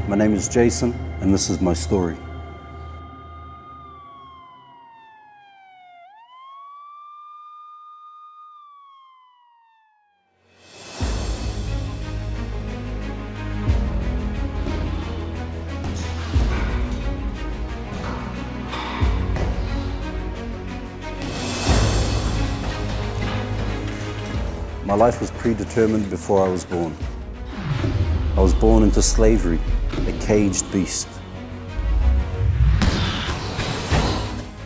My name is Jayson, and this is my story. My life was predetermined before I was born. I was born into slavery, a caged beast.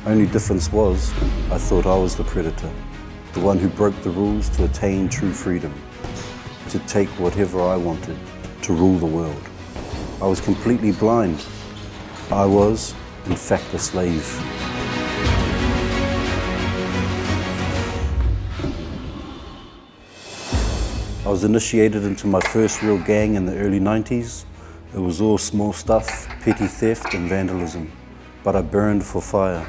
Only difference was, I thought I was the predator, the one who broke the rules to attain true freedom, to take whatever I wanted, to rule the world. I was completely blind. I was, in fact, a slave. I was initiated into my first real gang in the early 90s. It was all small stuff, petty theft and vandalism, but I burned for fire.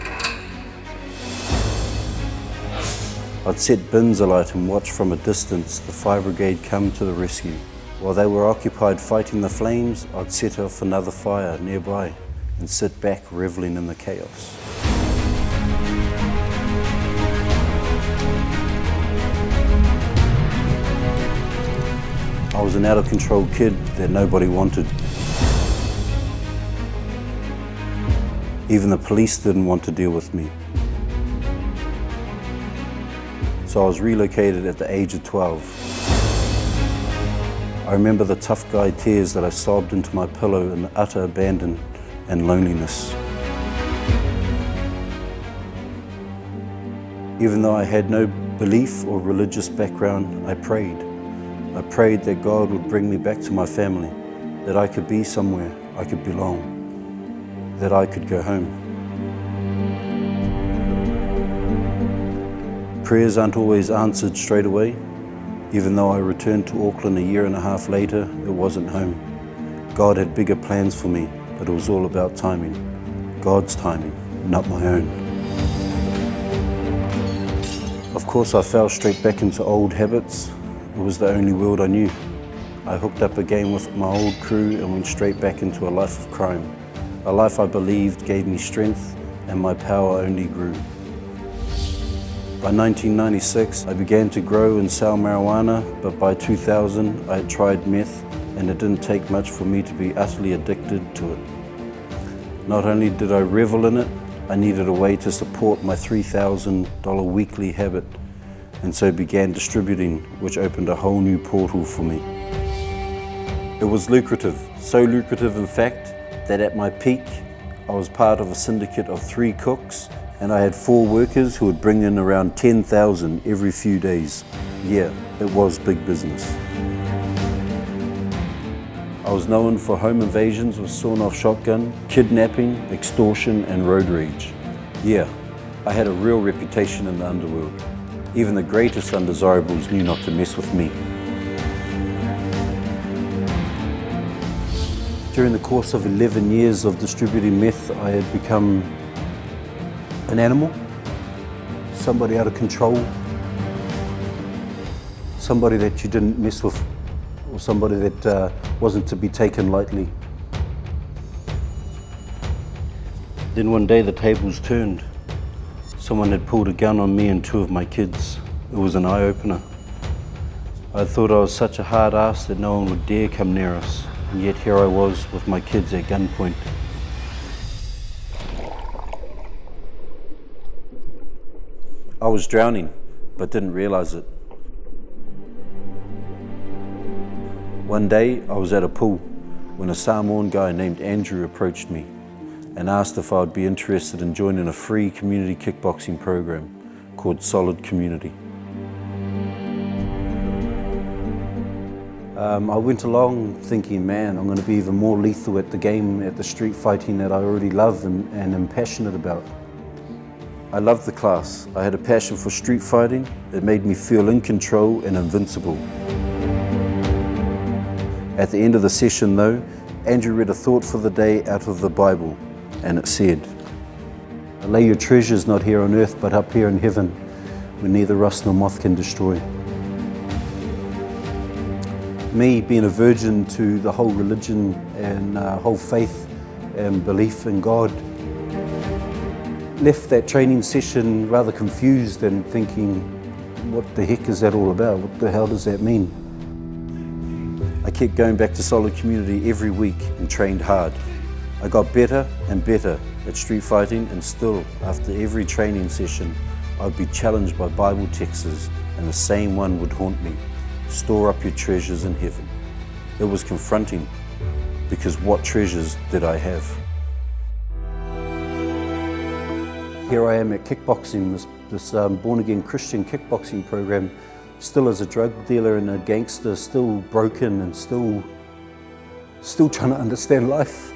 I'd set bins alight and watch from a distance the fire brigade come to the rescue. While they were occupied fighting the flames, I'd set off another fire nearby and sit back reveling in the chaos. I was an out-of-control kid that nobody wanted. Even the police didn't want to deal with me. So I was relocated at the age of 12. I remember the tough guy tears that I sobbed into my pillow in utter abandon and loneliness. Even though I had no belief or religious background, I prayed. I prayed that God would bring me back to my family, that I could be somewhere I could belong, that I could go home. Prayers aren't always answered straight away. Even though I returned to Auckland a year and a half later, it wasn't home. God had bigger plans for me, but it was all about timing. God's timing, not my own. Of course, I fell straight back into old habits. It was the only world I knew. I hooked up again with my old crew and went straight back into a life of crime. A life I believed gave me strength, and my power only grew. By 1996, I began to grow and sell marijuana, but by 2000, I had tried meth, and it didn't take much for me to be utterly addicted to it. Not only did I revel in it, I needed a way to support my $3,000 weekly habit, and so began distributing, which opened a whole new portal for me. It was lucrative, so lucrative in fact, that at my peak, I was part of a syndicate of 3 cooks, and I had 4 workers who would bring in around 10,000 every few days. Yeah, it was big business. I was known for home invasions with sawn-off shotgun, kidnapping, extortion, and road rage. Yeah, I had a real reputation in the underworld. Even the greatest undesirables knew not to mess with me. During the course of 11 years of distributing meth, I had become an animal, somebody out of control, somebody that you didn't mess with, or somebody that wasn't to be taken lightly. Then one day the tables turned. Someone had pulled a gun on me and 2 of my kids. It was an eye-opener. I thought I was such a hard ass that no one would dare come near us, and yet here I was with my kids at gunpoint. I was drowning, but didn't realize it. One day, I was at a pool when a Samoan guy named Andrew approached me and asked if I would be interested in joining a free community kickboxing program called Solid Community. I went along thinking, man, I'm going to be even more lethal at the game, at the street fighting that I already love and am passionate about. I loved the class. I had a passion for street fighting. It made me feel in control and invincible. At the end of the session though, Andrew read a thought for the day out of the Bible, and it said, Lay your treasures not here on earth, but up here in heaven, where neither rust nor moth can destroy. Me, being a virgin to the whole religion and whole faith and belief in God, left that training session rather confused and thinking, what the heck is that all about? What the hell does that mean? I kept going back to Solo Community every week and trained hard. I got better and better at street fighting, and still, after every training session, I'd be challenged by Bible texts, and the same one would haunt me. Store up your treasures in heaven. It was confronting, because what treasures did I have? Here I am at kickboxing, this born-again Christian kickboxing program, still as a drug dealer and a gangster, still broken and still trying to understand life.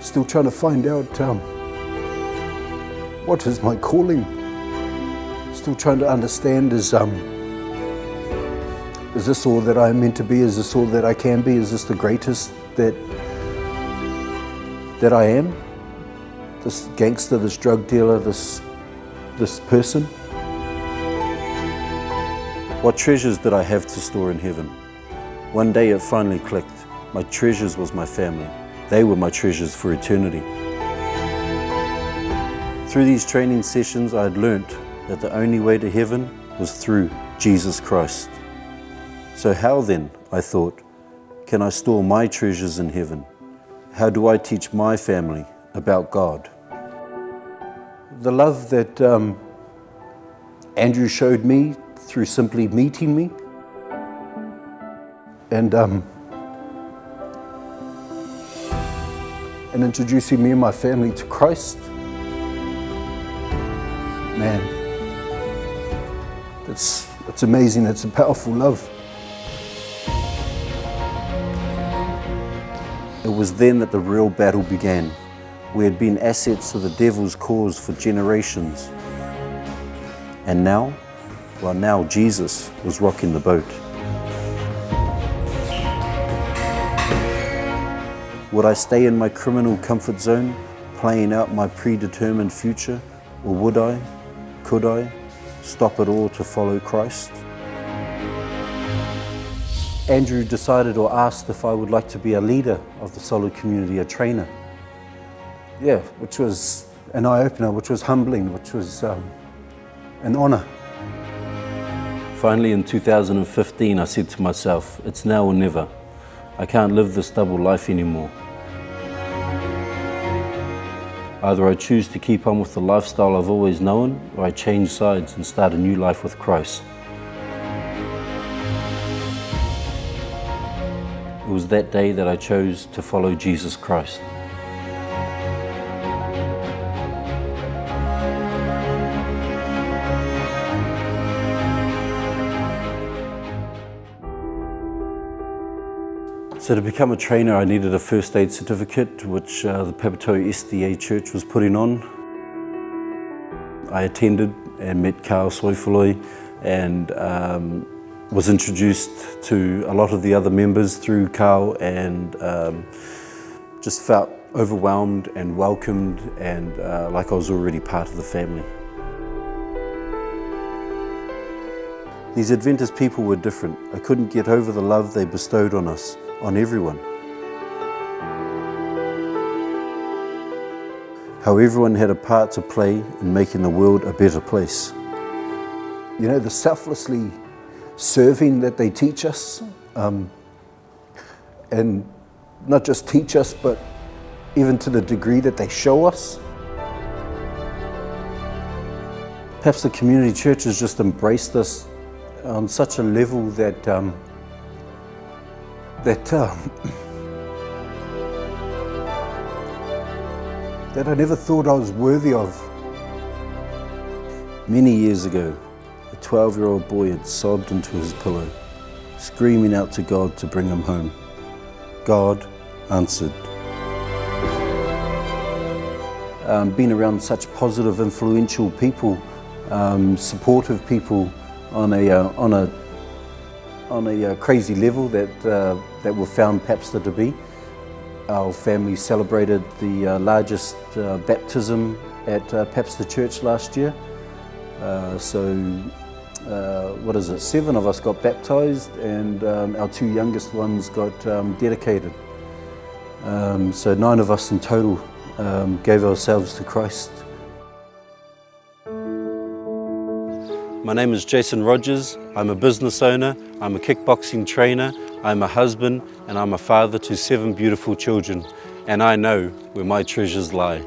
Still trying to find out what is my calling. Still trying to understand, is this all that I'm meant to be? Is this all that I can be? Is this the greatest that I am? This gangster, this drug dealer, this person? What treasures did I have to store in heaven? One day it finally clicked. My treasures was my family. They were my treasures for eternity. Through these training sessions, I had learnt that the only way to heaven was through Jesus Christ. So how then, I thought, can I store my treasures in heaven? How do I teach my family about God? The love that Andrew showed me through simply meeting me and introducing me and my family to Christ. Man, it's amazing. It's a powerful love. It was then that the real battle began. We had been assets to the devil's cause for generations. And now, well, now Jesus was rocking the boat. Would I stay in my criminal comfort zone, playing out my predetermined future? Or could I, stop it all to follow Christ? Andrew decided or asked if I would like to be a leader of the Solo Community, a trainer. Yeah, which was an eye-opener, which was humbling, which was an honor. Finally, in 2015, I said to myself, it's now or never. I can't live this double life anymore. Either I choose to keep on with the lifestyle I've always known, or I change sides and start a new life with Christ. It was that day that I chose to follow Jesus Christ. So to become a trainer, I needed a first aid certificate, which the Papatoa SDA Church was putting on. I attended and met Carl Soifaloi and was introduced to a lot of the other members through Carl, and just felt overwhelmed and welcomed and like I was already part of the family. These Adventist people were different. I couldn't get over the love they bestowed on us, on everyone. How everyone had a part to play in making the world a better place. You know, the selflessly serving that they teach us, and not just teach us, but even to the degree that they show us. Perhaps the community church has just embraced us on such a level that that I never thought I was worthy of. Many years ago, a 12-year-old boy had sobbed into his pillow, screaming out to God to bring him home. God answered. Being around such positive, influential people, supportive people on a crazy level that were found perhaps to be, Our family celebrated the largest baptism at Papster Church last year. What is it, 7 of us got baptised, and our 2 youngest ones got dedicated. So 9 of us in total gave ourselves to Christ. My name is Jayson Rogers. I'm a business owner, I'm a kickboxing trainer, I'm a husband, and I'm a father to 7 beautiful children. And I know where my treasures lie.